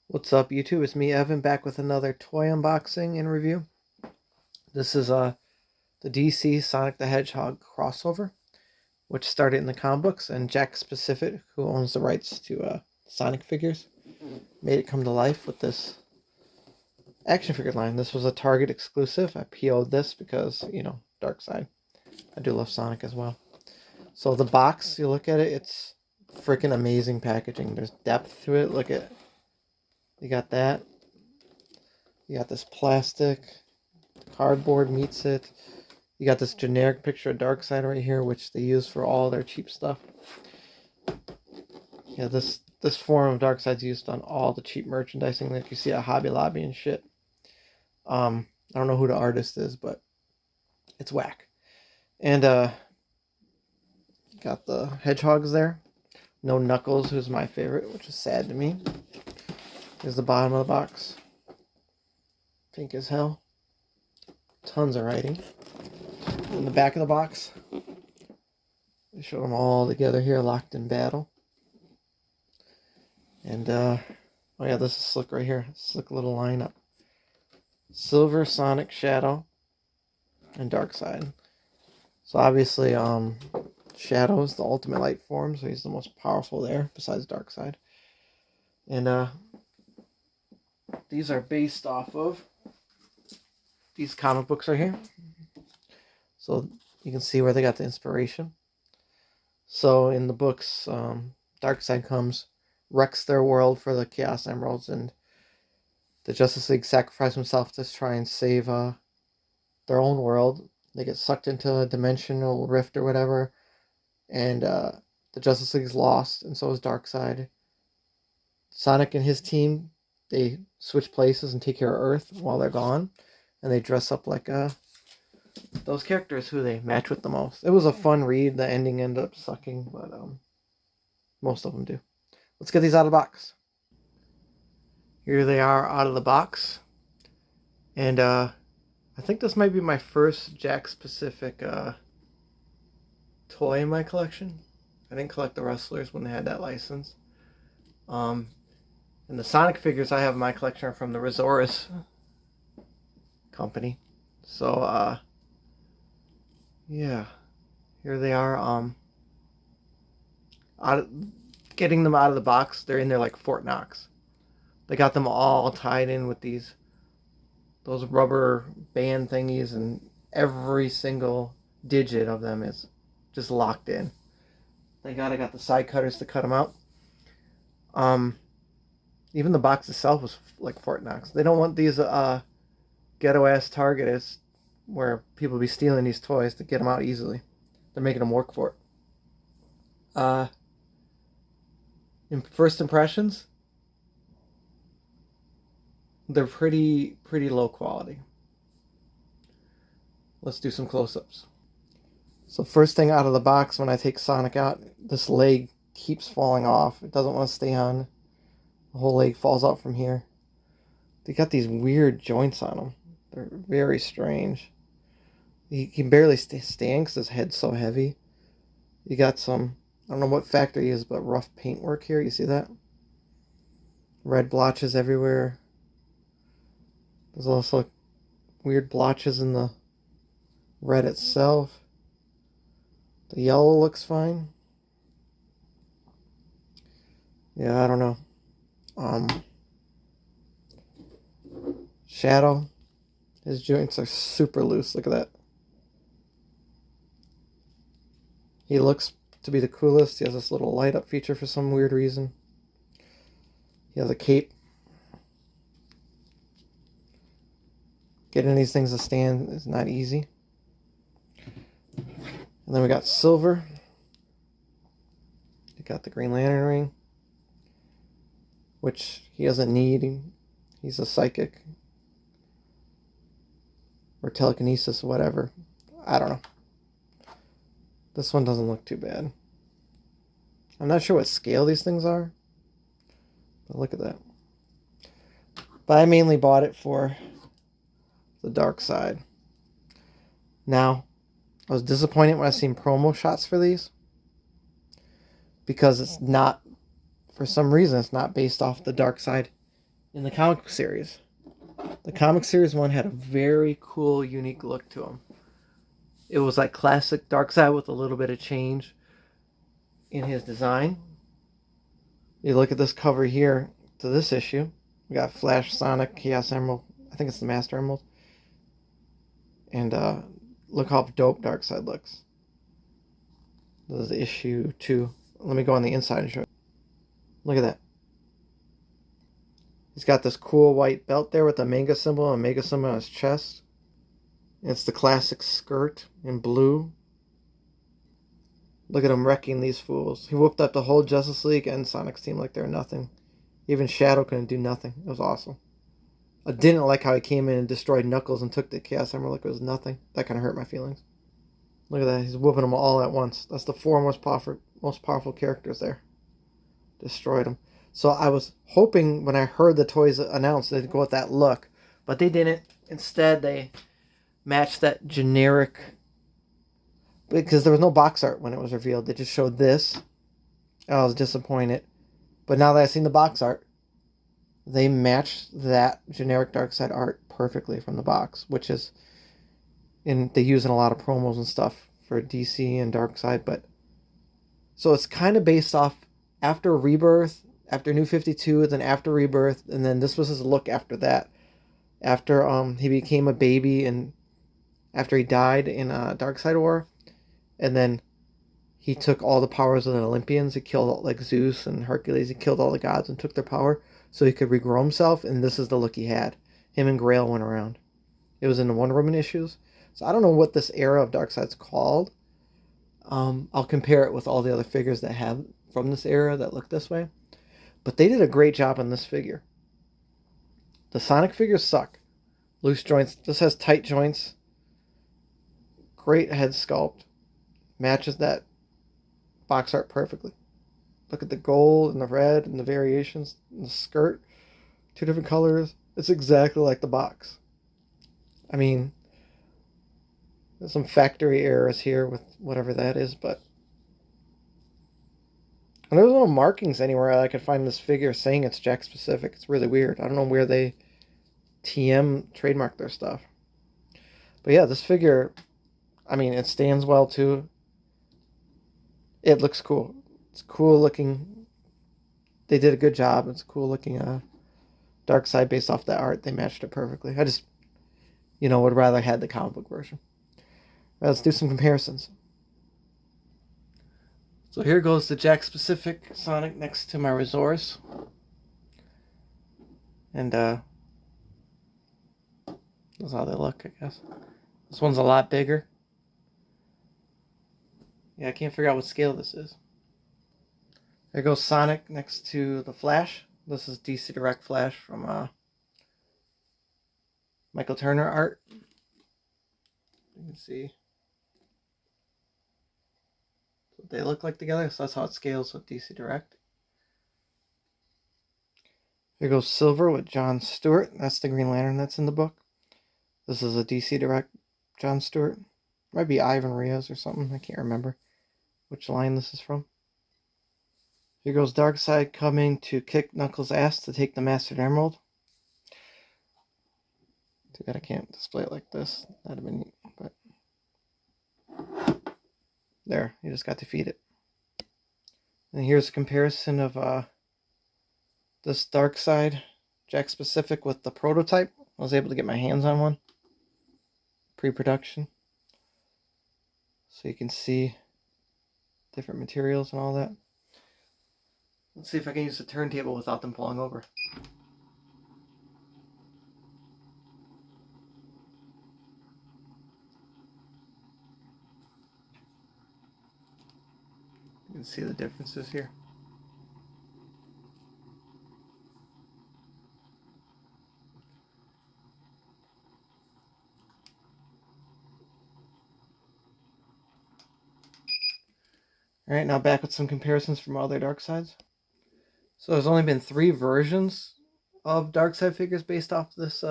What's up, YouTube? It's me, Evan, back with another toy unboxing and review. This is the DC Sonic the Hedgehog crossover, which started in the comic books, and Jakks, who owns the rights to Sonic figures, made it come to life with this action figure line. This was a Target exclusive. I PO'd this because, Darkseid. I do love Sonic as well. So the box, you look at it, it's freaking amazing packaging. There's depth to it. Look at, you got that. You got this plastic. Cardboard meets it. You got this generic picture of Darkseid right here, which they use for all their cheap stuff. Yeah, this form of Darkseid's used on all the cheap merchandising that you see at Hobby Lobby and shit. I don't know who the artist is, but it's whack. And got the hedgehogs there. No Knuckles, who's my favorite, which is sad to me. Here's the bottom of the box. Pink as hell. Tons of writing. In the back of the box, they show them all together here, locked in battle. And, oh yeah, this is slick right here. Slick little lineup. Silver, Sonic, Shadow, and Darkseid. So obviously, Shadow is the ultimate light form, so he's the most powerful there, besides Darkseid. And, these are based off of these comic books right here. So you can see where they got the inspiration. So in the books, Darkseid comes, wrecks their world for the Chaos Emeralds, and the Justice League sacrifice himself to try and save their own world. They get sucked into a dimensional rift or whatever, and the Justice League's lost, and so is Darkseid. Sonic and his team, they switch places and take care of Earth while they're gone, and they dress up like those characters who they match with the most. It was a fun read. The ending ended up sucking, but most of them do. Let's get these out of the box. Here they are out of the box. And I think this might be my first Jakks specific toy in my collection. I didn't collect the wrestlers when they had that license. And the Sonic figures I have in my collection are from the Resource company. So yeah, here they are. Getting them out of the box, they're in there like Fort Knox. They got them all tied in with those rubber band thingies, and every single digit of them is just locked in. Thank God I got the side cutters to cut them out. Even the box itself was like Fort Knox. They don't want these ghetto ass Targets where people be stealing these toys to get them out easily. They're making them work for it. In first impressions, they're pretty low quality. Let's do some close-ups. So first thing out of the box, when I take Sonic out, this leg keeps falling off. It doesn't want to stay on. The whole leg falls out from here. They got these weird joints on them. They're very strange. He can barely stand because his head's so heavy. You got some, I don't know what factory he is, but rough paintwork here. You see that? Red blotches everywhere. There's also weird blotches in the red itself. The yellow looks fine. Yeah, I don't know. Shadow. His joints are super loose. Look at that. He looks to be the coolest. He has this little light up feature for some weird reason. He has a cape. Getting these things to stand is not easy. And then we got Silver. He got the Green Lantern ring, which he doesn't need. He's a psychic. Or telekinesis, whatever. I don't know. This one doesn't look too bad. I'm not sure what scale these things are. But look at that. But I mainly bought it for the Darkseid. Now, I was disappointed when I seen promo shots for these, because it's not, for some reason, it's not based off the Darkseid in the comic series. The comic series one had a very cool, unique look to him. It was like classic Darkseid with a little bit of change in his design. You look at this cover here to this issue. We got Flash, Sonic, Chaos Emerald. I think it's the Master Emerald. And look how dope Darkseid looks. This is issue 2. Let me go on the inside and show you. Look at that. He's got this cool white belt there with a mega symbol and a mega symbol on his chest. It's the classic skirt in blue. Look at him wrecking these fools. He whooped up the whole Justice League and Sonic's team like they're nothing. Even Shadow couldn't do nothing. It was awesome. I didn't like how he came in and destroyed Knuckles and took the Chaos Emerald like it was nothing. That kind of hurt my feelings. Look at that. He's whooping them all at once. That's the 4 most powerful characters there. Destroyed them. So I was hoping when I heard the toys announced they'd go with that look. But they didn't. Instead, they matched that generic... Because there was no box art when it was revealed. They just showed this. I was disappointed. But now that I've seen the box art, they matched that generic Darkseid art perfectly from the box, which is... they use in a lot of promos and stuff for DC and Darkseid. But so it's kind of based off after Rebirth, after New 52, then after Rebirth, and then this was his look after that. After he became a baby and after he died in Darkseid War. And then he took all the powers of the Olympians. He killed like Zeus and Hercules. He killed all the gods and took their power so he could regrow himself. And this is the look he had. Him and Grail went around. It was in the Wonder Woman issues. So I don't know what this era of Darkseid's called. I'll compare it with all the other figures that have from this era that look this way. But they did a great job on this figure. The Sonic figures suck. Loose joints. This has tight joints. Great head sculpt. Matches that box art perfectly. Look at the gold and the red and the variations and the skirt. 2 different colors. It's exactly like the box. I mean, there's some factory errors here with whatever that is, but... And there's no markings anywhere I could find this figure saying it's Jakks specific. It's really weird. I don't know where they trademark their stuff. But yeah, this figure, I mean, it stands well too. It looks cool. It's cool looking. They did a good job. It's cool looking Darkseid based off that art. They matched it perfectly. I just, would rather had the comic book version. Well, let's do some comparisons. So here goes the Jakks specific Sonic next to my resource. And that's how they look, I guess. This one's a lot bigger. Yeah, I can't figure out what scale this is. There goes Sonic next to the Flash. This is DC Direct Flash from Michael Turner art. You can see what they look like together. So that's how it scales with DC Direct. Here goes Silver with John Stewart. That's the Green Lantern that's in the book. This is a DC Direct John Stewart. Might be Ivan Rios or something. I can't remember which line this is from. Here goes Darkseid coming to kick Knuckles' ass to take the Mastered Emerald. Too bad I can't display it like this. That'd have been neat, but there, you just got defeated. And here's a comparison of this Darkseid Jakks specific with the prototype. I was able to get my hands on one pre-production, so you can see different materials and all that. Let's see if I can use the turntable without them falling over. You can see the differences here. Alright, now back with some comparisons from other Darkseids. So there's only been 3 versions of Darkseid figures based off this,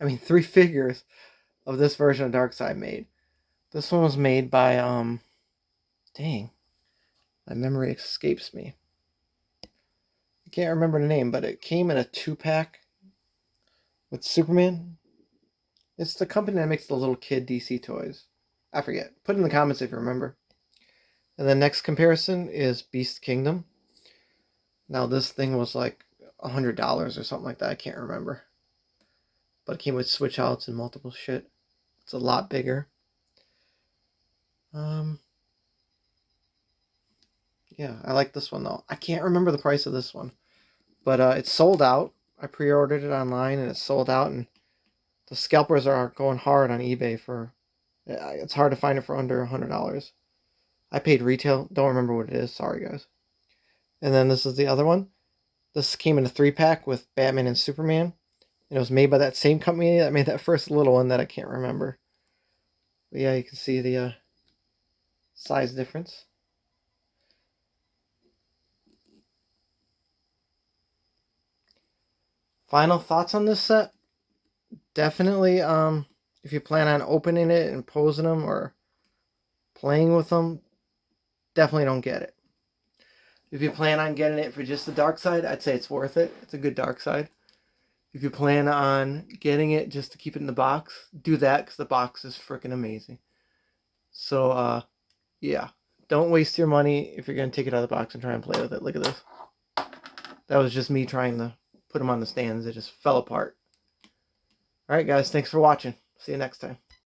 3 figures of this version of Darkseid made. This one was made by, dang, my memory escapes me. I Can't remember the name, but it came in a 2-pack with Superman. It's the company that makes the little kid DC toys. I forget. Put in the comments if you remember. And the next comparison is Beast Kingdom. Now this thing was like $100 or something like that. I can't remember. But it came with switch outs and multiple shit. It's a lot bigger. Yeah, I like this one though. I can't remember the price of this one. But it's sold out. I pre-ordered it online and it's sold out. And the scalpers are going hard on eBay for... It's hard to find it for under $100. I paid retail. Don't remember what it is. Sorry, guys. And then this is the other one. This came in a 3-pack with Batman and Superman. And it was made by that same company that made that first little one that I can't remember. But yeah, you can see the size difference. Final thoughts on this set? Definitely, if you plan on opening it and posing them or playing with them, definitely don't get it. If you plan on getting it for just the Darkseid, I'd say it's worth it. It's a good Darkseid. If you plan on getting it just to keep it in the box, do that because the box is freaking amazing. So, yeah. Don't waste your money if you're going to take it out of the box and try and play with it. Look at this. That was just me trying to put them on the stands. It just fell apart. Alright guys, thanks for watching. See you next time.